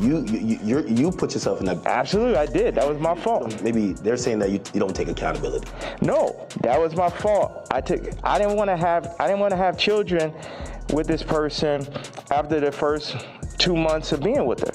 You put yourself in that. Absolutely, I did. That was my fault. Maybe they're saying that you don't take accountability. No, that was my fault. I didn't want to have children with this person after the first 2 months of being with her.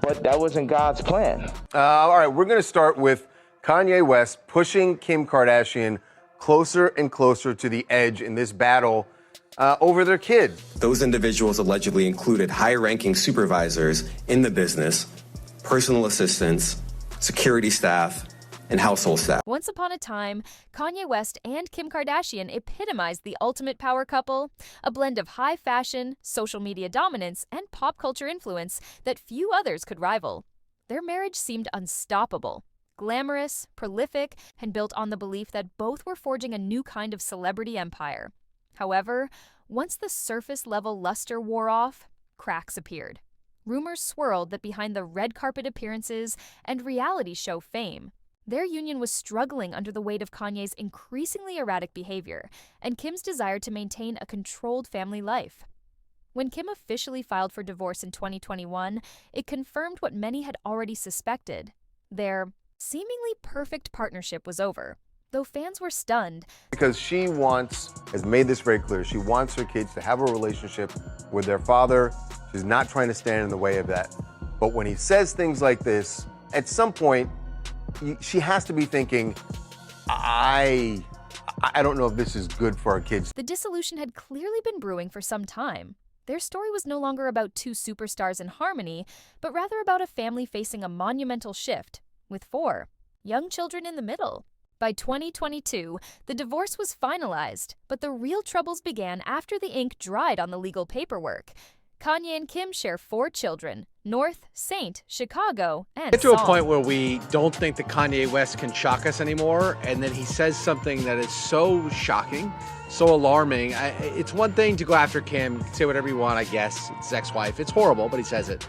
But that wasn't God's plan. All right, we're going to start with Kanye West pushing Kim Kardashian closer and closer to the edge in this battle over their kid. Those individuals allegedly included high-ranking supervisors in the business, personal assistants, security staff, and household staff. Once upon a time, Kanye West and Kim Kardashian epitomized the ultimate power couple, a blend of high fashion, social media dominance, and pop culture influence that few others could rival. Their marriage seemed unstoppable. Glamorous, prolific, and built on the belief that both were forging a new kind of celebrity empire. However, once the surface-level luster wore off, cracks appeared. Rumors swirled that behind the red carpet appearances and reality show fame, their union was struggling under the weight of Kanye's increasingly erratic behavior and Kim's desire to maintain a controlled family life. When Kim officially filed for divorce in 2021, it confirmed what many had already suspected. Their seemingly perfect partnership was over, though fans were stunned. Because she has made this very clear, she wants her kids to have a relationship with their father. She's not trying to stand in the way of that. But when he says things like this, at some point, she has to be thinking, I don't know if this is good for our kids. The dissolution had clearly been brewing for some time. Their story was no longer about two superstars in harmony, but rather about a family facing a monumental shift, with 4 young children in the middle. By 2022, the divorce was finalized, but the real troubles began after the ink dried on the legal paperwork. Kanye and Kim share 4 children: North, Saint, Chicago, and Get to a Song. point where we don't think that Kanye West can shock us anymore, and then he says something that is so shocking, so alarming. It's one thing to go after Kim, you can say whatever you want, I guess. It's his ex-wife. It's horrible, but he says it.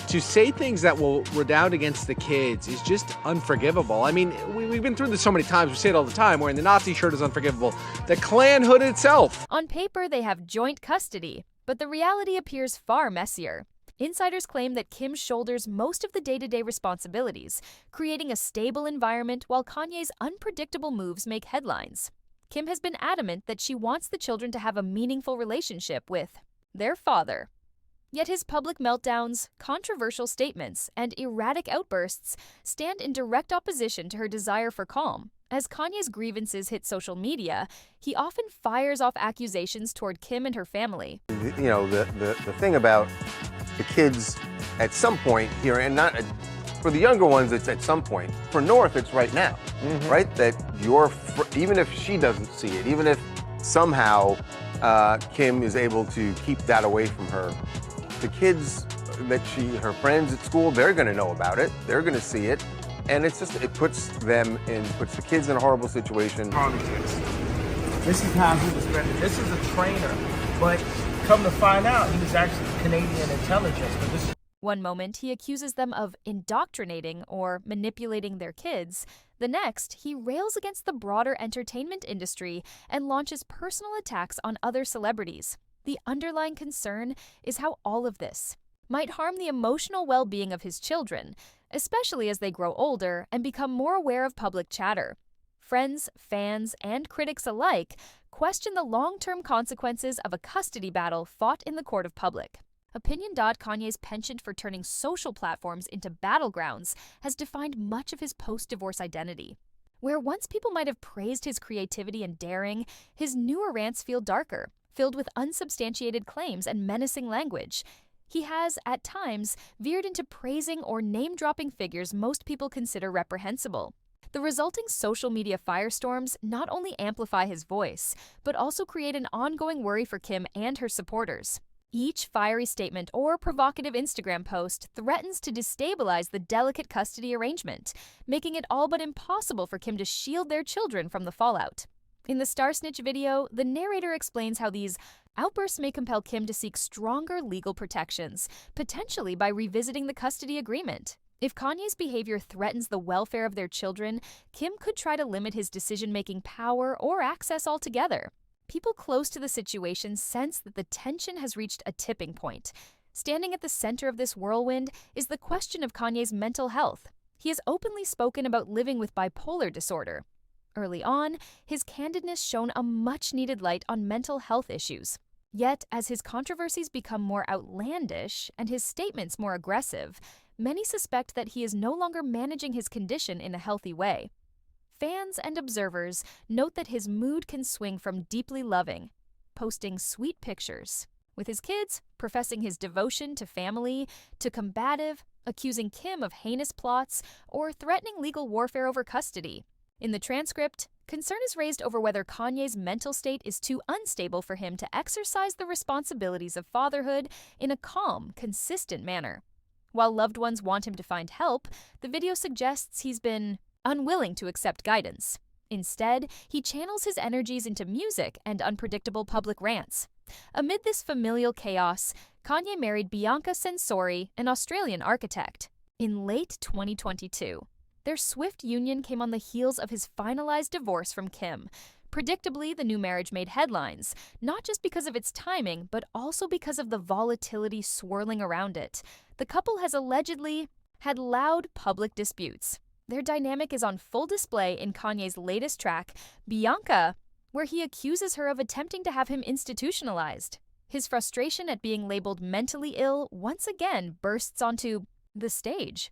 To say things that will redound against the kids is just unforgivable. I mean, we've been through this so many times. We say it all the time. Wearing the Nazi shirt is unforgivable. The Klanhood itself. On paper, they have joint custody, but the reality appears far messier. Insiders claim that Kim shoulders most of the day-to-day responsibilities, creating a stable environment while Kanye's unpredictable moves make headlines. Kim has been adamant that she wants the children to have a meaningful relationship with their father. Yet his public meltdowns, controversial statements, and erratic outbursts stand in direct opposition to her desire for calm. As Kanye's grievances hit social media, he often fires off accusations toward Kim and her family. You know, the thing about the kids at some point here, and not for the younger ones, it's at some point. For North, it's right now, right? That even if she doesn't see it, even if somehow Kim is able to keep that away from her, the kids that her friends at school, they're going to know about it. They're going to see it. And it puts the kids in a horrible situation. This is how he was rendered. This is a trainer, but come to find out, he was actually Canadian intelligence. But One moment, he accuses them of indoctrinating or manipulating their kids. The next, he rails against the broader entertainment industry and launches personal attacks on other celebrities. The underlying concern is how all of this might harm the emotional well-being of his children, especially as they grow older and become more aware of public chatter. Friends, fans, and critics alike question the long-term consequences of a custody battle fought in the court of public. Opinion.Kanye's penchant for turning social platforms into battlegrounds has defined much of his post-divorce identity. Where once people might have praised his creativity and daring, his newer rants feel darker, filled with unsubstantiated claims and menacing language. He has, at times, veered into praising or name-dropping figures most people consider reprehensible. The resulting social media firestorms not only amplify his voice, but also create an ongoing worry for Kim and her supporters. Each fiery statement or provocative Instagram post threatens to destabilize the delicate custody arrangement, making it all but impossible for Kim to shield their children from the fallout. In the Star Snitch video, the narrator explains how these outbursts may compel Kim to seek stronger legal protections, potentially by revisiting the custody agreement. If Kanye's behavior threatens the welfare of their children, Kim could try to limit his decision-making power or access altogether. People close to the situation sense that the tension has reached a tipping point. Standing at the center of this whirlwind is the question of Kanye's mental health. He has openly spoken about living with bipolar disorder. Early on, his candidness shone a much-needed light on mental health issues. Yet, as his controversies become more outlandish and his statements more aggressive, many suspect that he is no longer managing his condition in a healthy way. Fans and observers note that his mood can swing from deeply loving, posting sweet pictures, with his kids professing his devotion to family, to combative, accusing Kim of heinous plots, or threatening legal warfare over custody. In the transcript, concern is raised over whether Kanye's mental state is too unstable for him to exercise the responsibilities of fatherhood in a calm, consistent manner. While loved ones want him to find help, the video suggests he's been unwilling to accept guidance. Instead, he channels his energies into music and unpredictable public rants. Amid this familial chaos, Kanye married Bianca Sensori, an Australian architect, in late 2022. Their swift union came on the heels of his finalized divorce from Kim. Predictably, the new marriage made headlines, not just because of its timing, but also because of the volatility swirling around it. The couple has allegedly had loud public disputes. Their dynamic is on full display in Kanye's latest track, Bianca, where he accuses her of attempting to have him institutionalized. His frustration at being labeled mentally ill once again bursts onto the stage.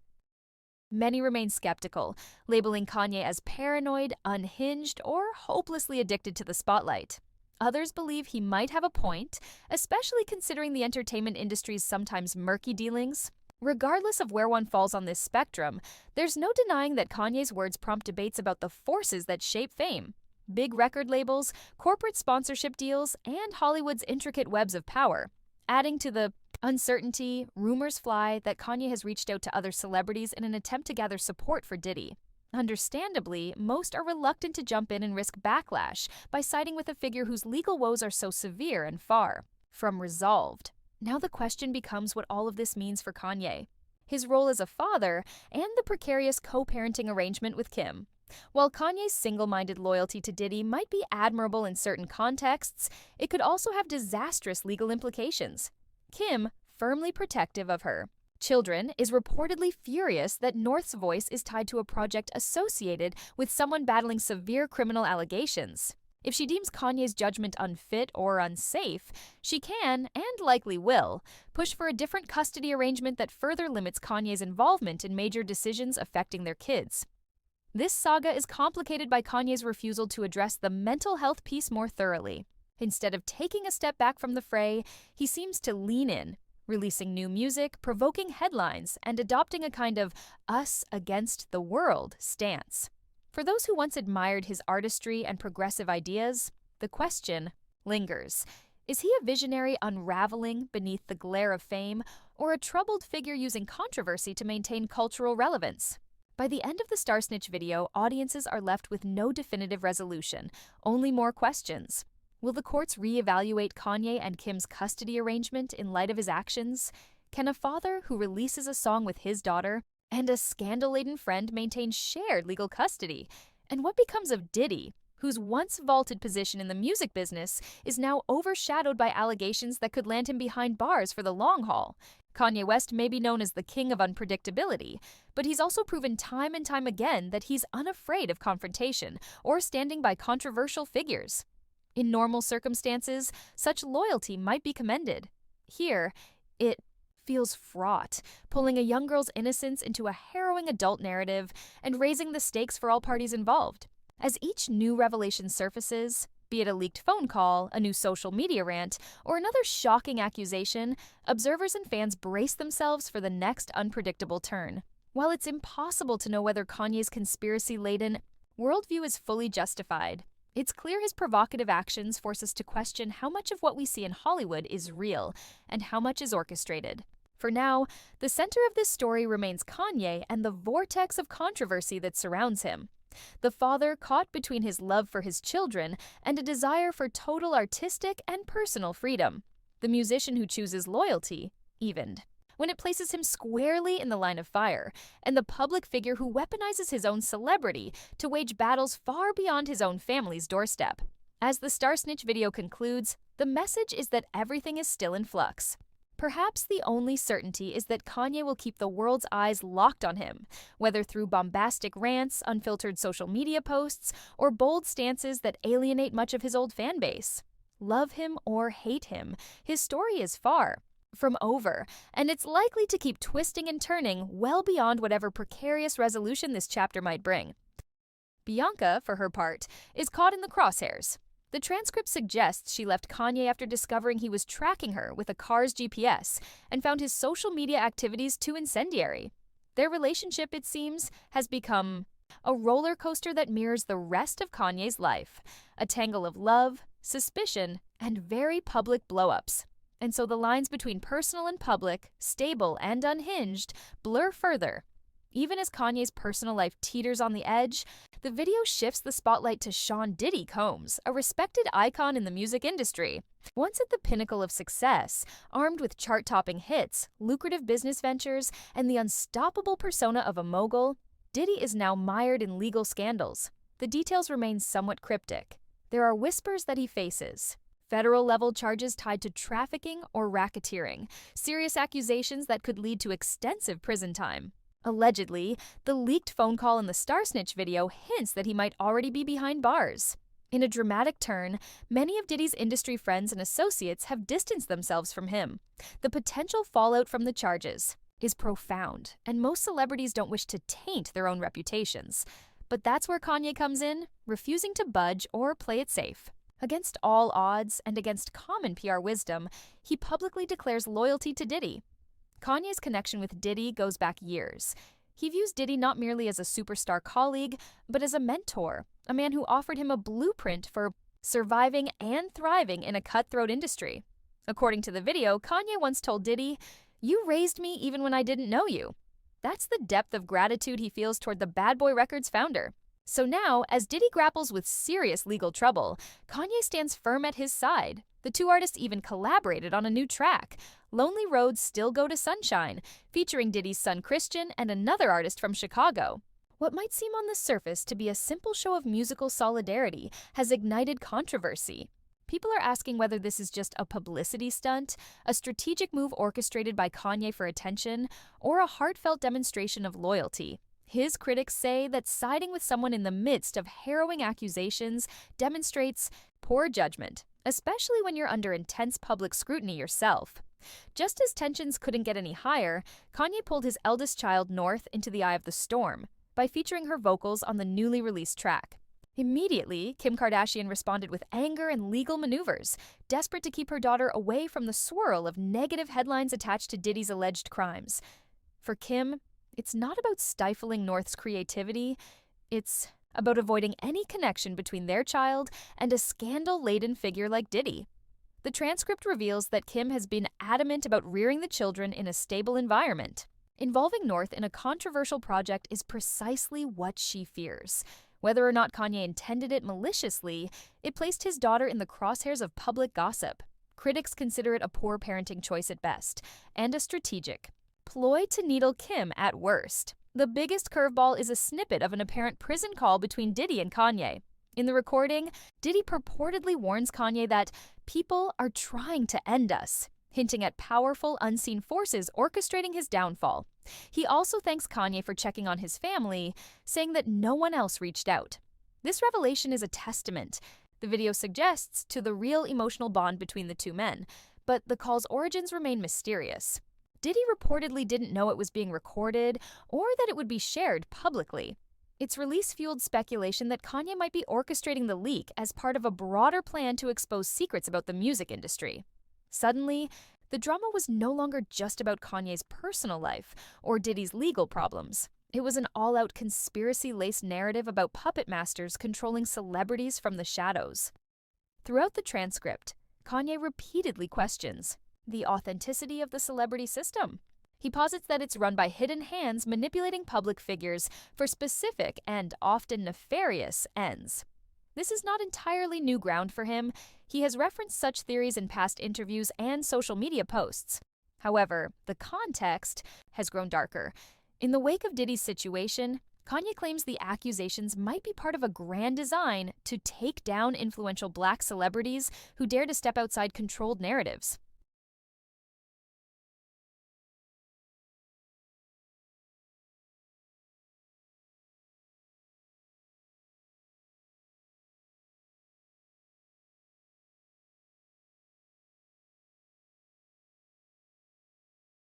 Many remain skeptical, labeling Kanye as paranoid, unhinged, or hopelessly addicted to the spotlight. Others believe he might have a point, especially considering the entertainment industry's sometimes murky dealings. Regardless of where one falls on this spectrum, there's no denying that Kanye's words prompt debates about the forces that shape fame. Big record labels, corporate sponsorship deals, and Hollywood's intricate webs of power. Adding to the uncertainty, rumors fly that Kanye has reached out to other celebrities in an attempt to gather support for Diddy. Understandably, most are reluctant to jump in and risk backlash by siding with a figure whose legal woes are so severe and far from resolved. Now the question becomes what all of this means for Kanye, his role as a father, and the precarious co-parenting arrangement with Kim. While Kanye's single-minded loyalty to Diddy might be admirable in certain contexts, it could also have disastrous legal implications. Kim, firmly protective of her children, is reportedly furious that North's voice is tied to a project associated with someone battling severe criminal allegations. If she deems Kanye's judgment unfit or unsafe, she can, and likely will, push for a different custody arrangement that further limits Kanye's involvement in major decisions affecting their kids. This saga is complicated by Kanye's refusal to address the mental health piece more thoroughly. Instead of taking a step back from the fray, he seems to lean in, releasing new music, provoking headlines, and adopting a kind of us against the world stance. For those who once admired his artistry and progressive ideas, the question lingers. Is he a visionary unraveling beneath the glare of fame, or a troubled figure using controversy to maintain cultural relevance? By the end of the Star Snitch video, audiences are left with no definitive resolution, only more questions. Will the courts reevaluate Kanye and Kim's custody arrangement in light of his actions? Can a father who releases a song with his daughter and a scandal-laden friend maintain shared legal custody? And what becomes of Diddy, whose once vaulted position in the music business is now overshadowed by allegations that could land him behind bars for the long haul? Kanye West may be known as the king of unpredictability, but he's also proven time and time again that he's unafraid of confrontation or standing by controversial figures. In normal circumstances, such loyalty might be commended. Here, it feels fraught, pulling a young girl's innocence into a harrowing adult narrative and raising the stakes for all parties involved. As each new revelation surfaces, be it a leaked phone call, a new social media rant, or another shocking accusation, observers and fans brace themselves for the next unpredictable turn. While it's impossible to know whether Kanye's conspiracy-laden worldview is fully justified, it's clear his provocative actions force us to question how much of what we see in Hollywood is real and how much is orchestrated. For now, the center of this story remains Kanye and the vortex of controversy that surrounds him. The father caught between his love for his children and a desire for total artistic and personal freedom. The musician who chooses loyalty, evened, when it places him squarely in the line of fire, and the public figure who weaponizes his own celebrity to wage battles far beyond his own family's doorstep. As the Star Snitch video concludes, the message is that everything is still in flux. Perhaps the only certainty is that Kanye will keep the world's eyes locked on him, whether through bombastic rants, unfiltered social media posts, or bold stances that alienate much of his old fan base. Love him or hate him, his story is far from over, and it's likely to keep twisting and turning well beyond whatever precarious resolution this chapter might bring. Bianca, for her part, is caught in the crosshairs. The transcript suggests she left Kanye after discovering he was tracking her with a car's GPS and found his social media activities too incendiary. Their relationship, it seems, has become a roller coaster that mirrors the rest of Kanye's life, a tangle of love, suspicion, and very public blow-ups. And so the lines between personal and public, stable and unhinged, blur further. Even as Kanye's personal life teeters on the edge, the video shifts the spotlight to Sean Diddy Combs, a respected icon in the music industry. Once at the pinnacle of success, armed with chart-topping hits, lucrative business ventures, and the unstoppable persona of a mogul, Diddy is now mired in legal scandals. The details remain somewhat cryptic. There are whispers that he faces federal-level charges tied to trafficking or racketeering, serious accusations that could lead to extensive prison time. Allegedly, the leaked phone call in the Star Snitch video hints that he might already be behind bars. In a dramatic turn, many of Diddy's industry friends and associates have distanced themselves from him. The potential fallout from the charges is profound, and most celebrities don't wish to taint their own reputations. But that's where Kanye comes in, refusing to budge or play it safe. Against all odds and against common PR wisdom, he publicly declares loyalty to Diddy. Kanye's connection with Diddy goes back years. He views Diddy not merely as a superstar colleague, but as a mentor, a man who offered him a blueprint for surviving and thriving in a cutthroat industry. According to the video, Kanye once told Diddy, "You raised me even when I didn't know you." That's the depth of gratitude he feels toward the Bad Boy Records founder. So now, as Diddy grapples with serious legal trouble, Kanye stands firm at his side. The two artists even collaborated on a new track, Lonely Roads Still Go to Sunshine, featuring Diddy's son Christian and another artist from Chicago. What might seem on the surface to be a simple show of musical solidarity has ignited controversy. People are asking whether this is just a publicity stunt, a strategic move orchestrated by Kanye for attention, or a heartfelt demonstration of loyalty. His critics say that siding with someone in the midst of harrowing accusations demonstrates poor judgment, especially when you're under intense public scrutiny yourself. Just as tensions couldn't get any higher, Kanye pulled his eldest child North into the eye of the storm by featuring her vocals on the newly released track. Immediately, Kim Kardashian responded with anger and legal maneuvers, desperate to keep her daughter away from the swirl of negative headlines attached to Diddy's alleged crimes. For Kim, it's not about stifling North's creativity, it's about avoiding any connection between their child and a scandal-laden figure like Diddy. The transcript reveals that Kim has been adamant about rearing the children in a stable environment. Involving North in a controversial project is precisely what she fears. Whether or not Kanye intended it maliciously, it placed his daughter in the crosshairs of public gossip. Critics consider it a poor parenting choice at best, and a strategic ploy to needle Kim at worst. The biggest curveball is a snippet of an apparent prison call between Diddy and Kanye. In the recording, Diddy purportedly warns Kanye that people are trying to end us, hinting at powerful, unseen forces orchestrating his downfall. He also thanks Kanye for checking on his family, saying that no one else reached out. This revelation is a testament, the video suggests, to the real emotional bond between the two men, but the call's origins remain mysterious. Diddy reportedly didn't know it was being recorded or that it would be shared publicly. Its release fueled speculation that Kanye might be orchestrating the leak as part of a broader plan to expose secrets about the music industry. Suddenly, the drama was no longer just about Kanye's personal life or Diddy's legal problems. It was an all-out conspiracy-laced narrative about puppet masters controlling celebrities from the shadows. Throughout the transcript, Kanye repeatedly questions the authenticity of the celebrity system. He posits that it's run by hidden hands manipulating public figures for specific and often nefarious ends. This is not entirely new ground for him. He has referenced such theories in past interviews and social media posts. However, the context has grown darker. In the wake of Diddy's situation, Kanye claims the accusations might be part of a grand design to take down influential black celebrities who dare to step outside controlled narratives.